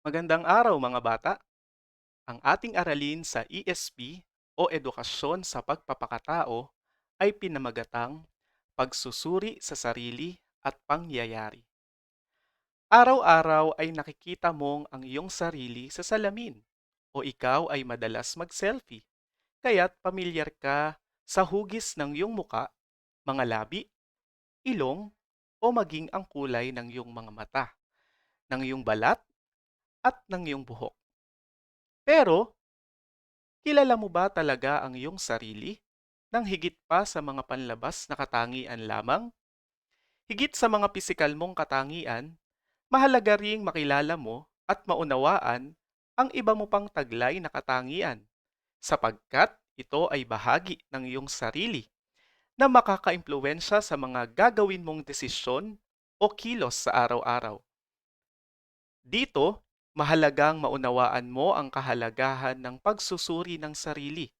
Magandang araw mga bata. Ang ating aralin sa ESP o Edukasyon sa Pagpapakatao ay pinamagatang Pagsusuri sa Sarili at Pangyayari. Araw-araw ay nakikita mong ang iyong sarili sa salamin o ikaw ay madalas mag-selfie, kaya't pamilyar ka sa hugis ng iyong muka, mga labi, ilong o maging ang kulay ng iyong mga mata, ng iyong balat at ng iyong buhok. Pero kilala mo ba talaga ang iyong sarili nang higit pa sa mga panlabas na katangian lamang? Higit sa mga pisikal mong katangian, mahalaga ring makilala mo at maunawaan ang iba mo pang taglay na katangian sapagkat ito ay bahagi ng iyong sarili na makakaimpluwensya sa mga gagawin mong desisyon o kilos sa araw-araw. Dito, mahalagang maunawaan mo ang kahalagahan ng pagsusuri ng sarili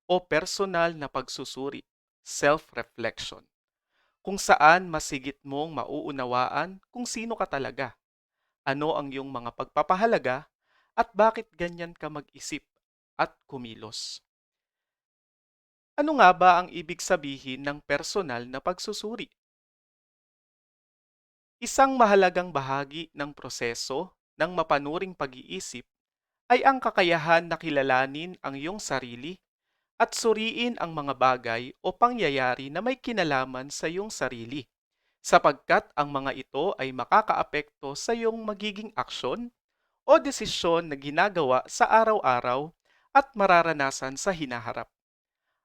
o personal na pagsusuri, self-reflection, kung saan masigit mong mauunawaan kung sino ka talaga, ano ang iyong mga pagpapahalaga, at bakit ganyan ka mag-isip at kumilos. Ano nga ba ang ibig sabihin ng personal na pagsusuri? Isang mahalagang bahagi ng proseso ng mapanuring pag-iisip ay ang kakayahan na kilalanin ang iyong sarili at suriin ang mga bagay o pangyayari na may kinalaman sa iyong sarili, sapagkat ang mga ito ay makakaapekto sa iyong magiging aksyon o desisyon na ginagawa sa araw-araw at mararanasan sa hinaharap.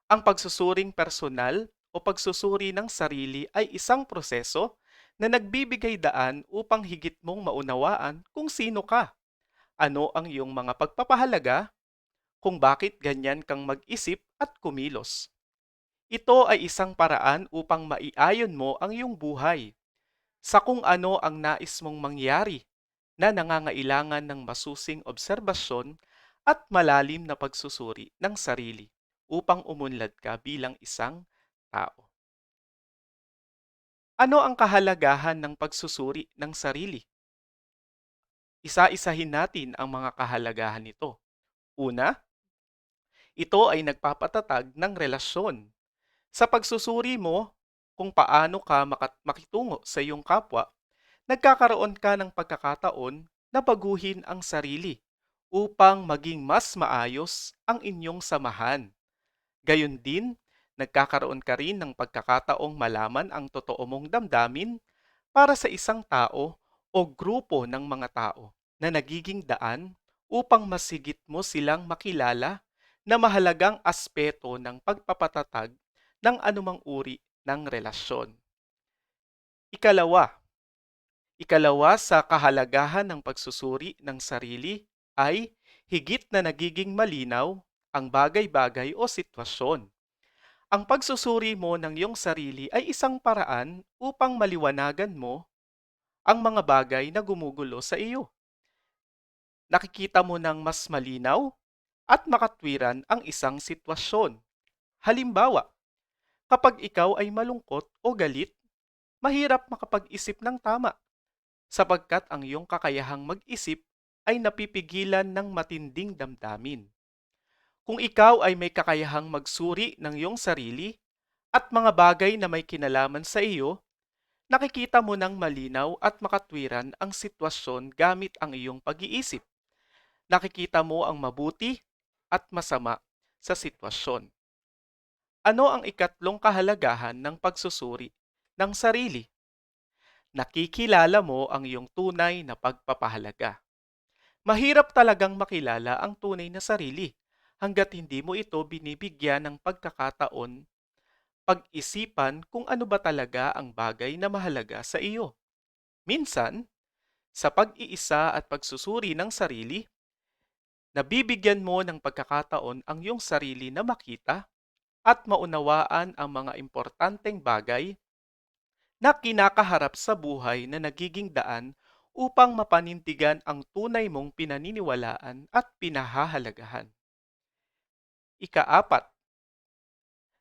Ang pagsusuring personal o pagsusuri ng sarili ay isang proseso na nagbibigay daan upang higit mong maunawaan kung sino ka, ano ang iyong mga pagpapahalaga, kung bakit ganyan kang mag-isip at kumilos. Ito ay isang paraan upang maiayon mo ang iyong buhay sa kung ano ang nais mong mangyari na nangangailangan ng masusing obserbasyon at malalim na pagsusuri ng sarili upang umunlad ka bilang isang tao. Ano ang kahalagahan ng pagsusuri ng sarili? Isa-isahin natin ang mga kahalagahan nito. Una, ito ay nagpapatatag ng relasyon. Sa pagsusuri mo kung paano ka makitungo sa iyong kapwa, nagkakaroon ka ng pagkakataon na baguhin ang sarili upang maging mas maayos ang inyong samahan. Gayon din, nagkakaroon ka rin ng pagkakataong malaman ang totoo mong damdamin para sa isang tao o grupo ng mga tao na nagiging daan upang masigit mo silang makilala na mahalagang aspeto ng pagpapatatag ng anumang uri ng relasyon. Ikalawa, ikalawa sa kahalagahan ng pagsusuri ng sarili ay higit na nagiging malinaw ang bagay-bagay o sitwasyon. Ang pagsusuri mo ng iyong sarili ay isang paraan upang maliwanagan mo ang mga bagay na gumugulo sa iyo. Nakikita mo ng mas malinaw at makatwiran ang isang sitwasyon. Halimbawa, kapag ikaw ay malungkot o galit, mahirap makapag-isip ng tama sapagkat ang iyong kakayahang mag-isip ay napipigilan ng matinding damdamin. Kung ikaw ay may kakayahang magsuri ng iyong sarili at mga bagay na may kinalaman sa iyo, nakikita mo ng malinaw at makatwiran ang sitwasyon gamit ang iyong pag-iisip. Nakikita mo ang mabuti at masama sa sitwasyon. Ano ang ikatlong kahalagahan ng pagsusuri ng sarili? Nakikilala mo ang iyong tunay na pagpapahalaga. Mahirap talagang makilala ang tunay na sarili hanggat hindi mo ito binibigyan ng pagkakataon pag-isipan kung ano ba talaga ang bagay na mahalaga sa iyo. Minsan, sa pag-iisa at pagsusuri ng sarili, nabibigyan mo ng pagkakataon ang iyong sarili na makita at maunawaan ang mga importanteng bagay na kinakaharap sa buhay na nagiging daan upang mapanindigan ang tunay mong pinaniniwalaan at pinahahalagahan. Ikaapat,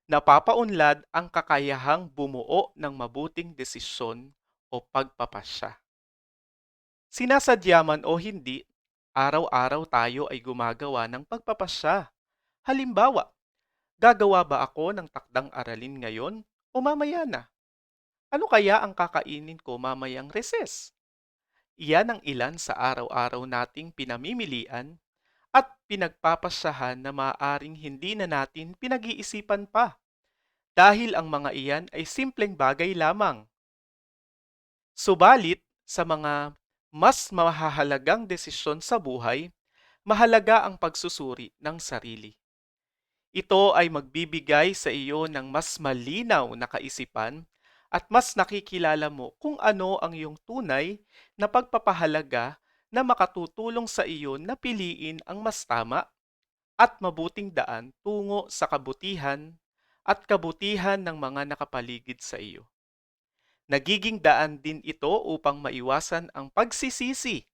napapaunlad ang kakayahang bumuo ng mabuting desisyon o pagpapasya. Sinasadya man o hindi, araw-araw tayo ay gumagawa ng pagpapasya. Halimbawa, gagawa ba ako ng takdang aralin ngayon o mamaya na? Ano kaya ang kakainin ko mamayang reses? Iyan ang ilan sa araw-araw nating pinamimilian at pinagpapasyahan na maaaring hindi na natin pinag-iisipan pa dahil ang mga iyan ay simpleng bagay lamang. Subalit, sa mga mas mahahalagang desisyon sa buhay, mahalaga ang pagsusuri ng sarili. Ito ay magbibigay sa iyo ng mas malinaw na kaisipan at mas nakikilala mo kung ano ang iyong tunay na pagpapahalaga na makatutulong sa iyo na piliin ang mas tama at mabuting daan tungo sa kabutihan at kabutihan ng mga nakapaligid sa iyo. Nagiging daan din ito upang maiwasan ang pagsisisi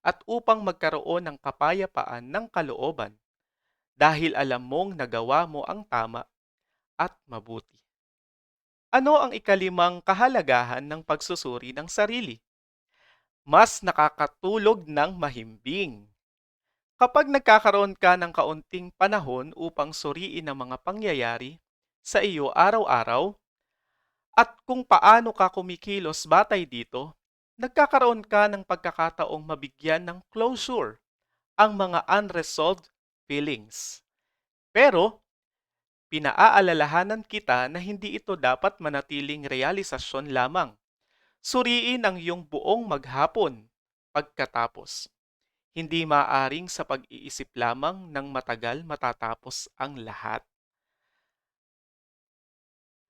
at upang magkaroon ng kapayapaan ng kalooban dahil alam mong nagawa mo ang tama at mabuti. Ano ang ikalimang kahalagahan ng pagsusuri ng sarili? Mas nakakatulog ng mahimbing. Kapag nagkakaroon ka ng kaunting panahon upang suriin ang mga pangyayari sa iyo araw-araw at kung paano ka kumikilos batay dito, nagkakaroon ka ng pagkakataong mabigyan ng closure ang mga unresolved feelings. Pero, pinaaalalahanan kita na hindi ito dapat manatiling realisasyon lamang. Suriin ang iyong buong maghapon pagkatapos. Hindi maaring sa pag-iisip lamang ng matagal matatapos ang lahat.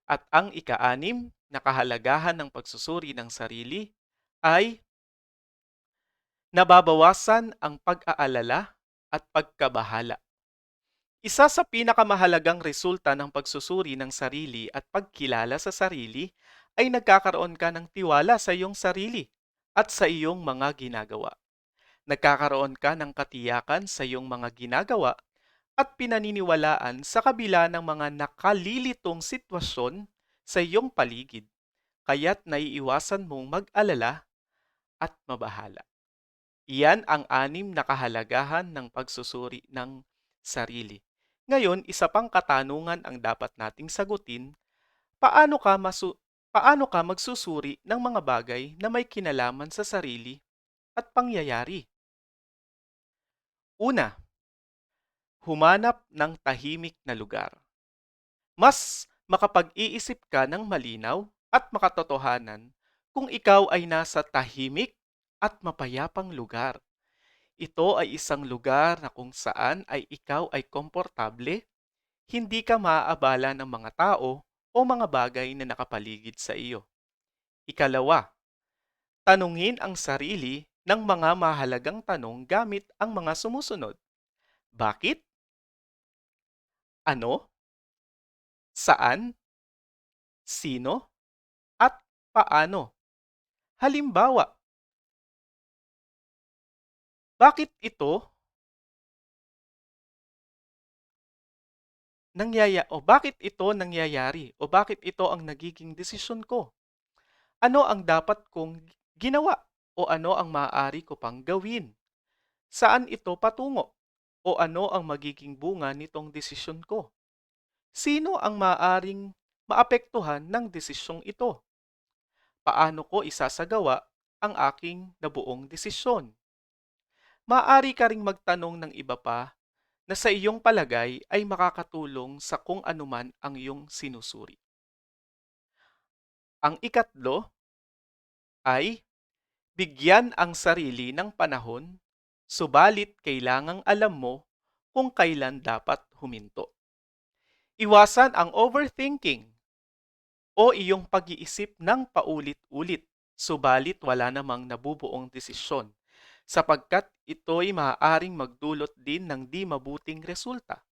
At ang ika-anim na kahalagahan ng pagsusuri ng sarili ay nababawasan ang pag-aalala at pagkabahala. Isa sa pinakamahalagang resulta ng pagsusuri ng sarili at pagkilala sa sarili ay nagkakaroon ka ng tiwala sa iyong sarili at sa iyong mga ginagawa. Nagkakaroon ka ng katiyakan sa iyong mga ginagawa at pinaniniwalaan sa kabila ng mga nakalilitong sitwasyon sa iyong paligid, kaya't naiiwasan mong mag-alala at mabahala. Iyan ang anim na kahalagahan ng pagsusuri ng sarili. Ngayon, isa pang katanungan ang dapat nating sagutin, paano ka, paano ka magsusuri ng mga bagay na may kinalaman sa sarili at pangyayari? Una, humanap ng tahimik na lugar. Mas makapag-iisip ka ng malinaw at makatotohanan kung ikaw ay nasa tahimik at mapayapang lugar. Ito ay isang lugar na kung saan ay ikaw ay komportable, hindi ka maaabala ng mga tao o mga bagay na nakapaligid sa iyo. Ikalawa, tanungin ang sarili ng mga mahalagang tanong gamit ang mga sumusunod. Bakit? Ano? Saan? Sino? At paano? Halimbawa, bakit ito bakit ito nangyayari o bakit ito ang nagiging desisyon ko? Ano ang dapat kong ginawa o ano ang maaari ko pang gawin? Saan ito patungo o ano ang magiging bunga nitong desisyon ko? Sino ang maaaring maapektuhan ng desisyong ito? Paano ko isasagawa ang aking nabuong desisyon? Maaari ka ring magtanong ng iba pa na sa iyong palagay ay makakatulong sa kung anuman ang iyong sinusuri. Ang ikatlo ay bigyan ang sarili ng panahon, subalit kailangang alam mo kung kailan dapat huminto. Iwasan ang overthinking o iyong pag-iisip ng paulit-ulit, subalit wala namang nabubuong desisyon, sapagkat ito'y maaaring magdulot din ng di mabuting resulta.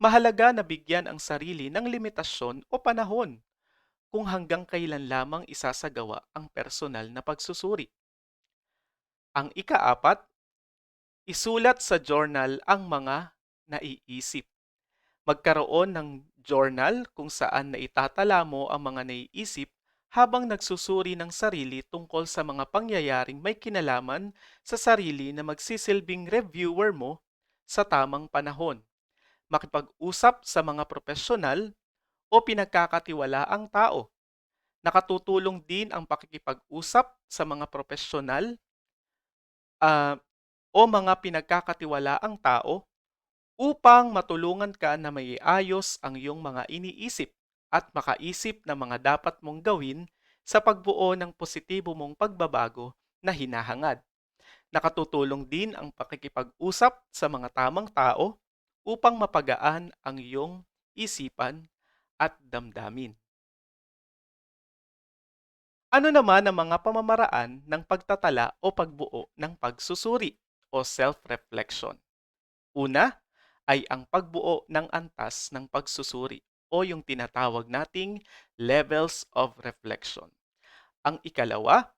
Mahalaga na bigyan ang sarili ng limitasyon o panahon kung hanggang kailan lamang isasagawa ang personal na pagsusuri. Ang ikaapat, isulat sa journal ang mga naiisip. Magkaroon ng journal kung saan naitatala mo ang mga naiisip habang nagsusuri ng sarili tungkol sa mga pangyayaring may kinalaman sa sarili na magsisilbing reviewer mo sa tamang panahon. Makipag-usap sa mga profesional o pinagkakatiwalaang tao. Nakatutulong din ang pakikipag-usap sa mga profesional ah, o mga pinagkakatiwalaang tao upang matulungan ka na maiayos ang iyong mga iniisip at makaisip ng mga dapat mong gawin sa pagbuo ng positibo mong pagbabago na hinahangad. Nakatutulong din ang pakikipag-usap sa mga tamang tao upang mapagaan ang iyong isipan at damdamin. Ano naman ang mga pamamaraan ng pagtatala o pagbuo ng pagsusuri o self-reflection? Una ay ang pagbuo ng antas ng pagsusuri o yung tinatawag nating levels of reflection. Ang ikalawa,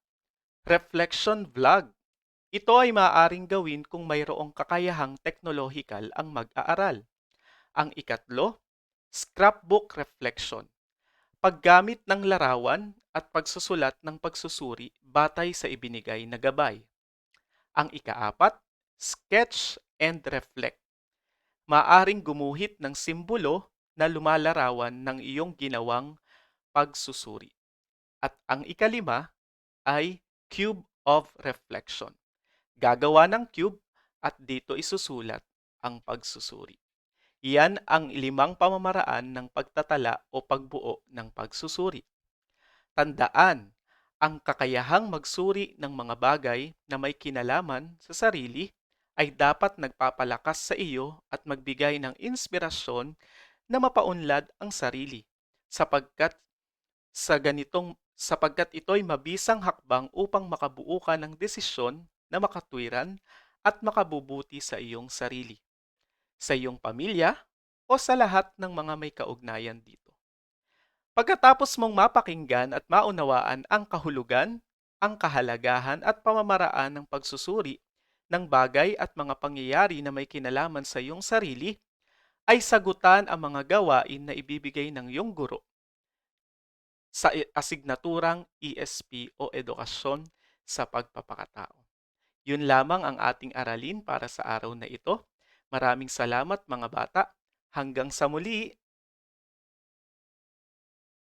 reflection vlog. Ito ay maaaring gawin kung mayroong kakayahang teknolohikal ang mag-aaral. Ang ikatlo, scrapbook reflection. Paggamit ng larawan at pagsusulat ng pagsusuri batay sa ibinigay na gabay. Ang ikaapat, sketch and reflect. Maaring gumuhit ng simbolo na lumalarawan ng iyong ginawang pagsusuri. At ang ikalima ay cube of reflection. Gagawa ng cube at dito isusulat ang pagsusuri. Iyan ang limang pamamaraan ng pagtatala o pagbuo ng pagsusuri. Tandaan, ang kakayahang magsuri ng mga bagay na may kinalaman sa sarili ay dapat nagpapalakas sa iyo at magbigay ng inspirasyon na mapaunlad ang sarili sapagkat sapagkat ito'y mabisang hakbang upang makabuo ka ng desisyon na makatwiran at makabubuti sa iyong sarili, sa iyong pamilya o sa lahat ng mga may kaugnayan dito. Pagkatapos mong mapakinggan at maunawaan ang kahulugan, ang kahalagahan at pamamaraan ng pagsusuri ng bagay at mga pangyayari na may kinalaman sa iyong sarili, ay sagutan ang mga gawain na ibibigay ng iyong guro sa asignaturang ESP o Edukasyon sa Pagpapakatao. Yun lamang ang ating aralin para sa araw na ito. Maraming salamat mga bata. Hanggang sa muli!